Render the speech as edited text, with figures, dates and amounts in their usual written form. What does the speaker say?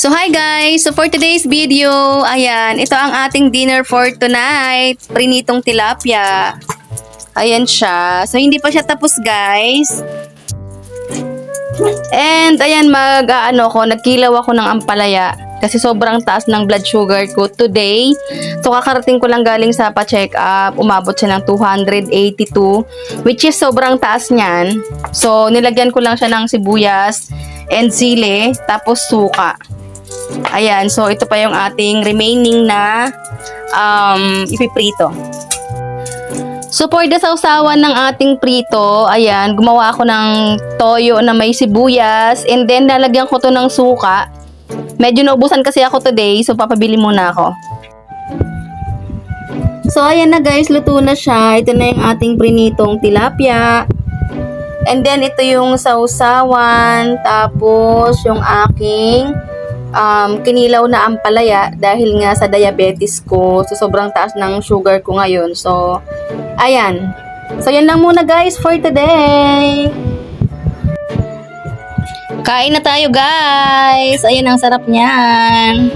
So hi guys! So for today's video, ayan, ito ang ating dinner for tonight. Prinitong tilapia. Ayan siya. So hindi pa siya tapos guys. And ayan, nagkilaw ako ng ampalaya. Kasi sobrang taas ng blood sugar ko today. So kakarating ko lang galing sa pa-check up. Umabot siya ng 282. Which is sobrang taas niyan. So nilagyan ko lang siya ng sibuyas and sili. Tapos suka. Ayan, so ito pa yung ating remaining na ipiprito. So for the sausawan ng ating prito, ayan, gumawa ako ng toyo na may sibuyas and then lalagyan ko to ng suka. Medyo naubusan kasi ako today, so papabili muna ako. So ayan na guys, luto na siya. Ito na yung ating prinitong tilapia. And then ito yung sausawan, tapos yung aking kinilaw na ampalaya dahil nga sa diabetes ko. So, sobrang taas ng sugar ko ngayon. So, ayan. So, yan lang muna guys for today. Kain na tayo guys. Ayan, ang sarap niyan.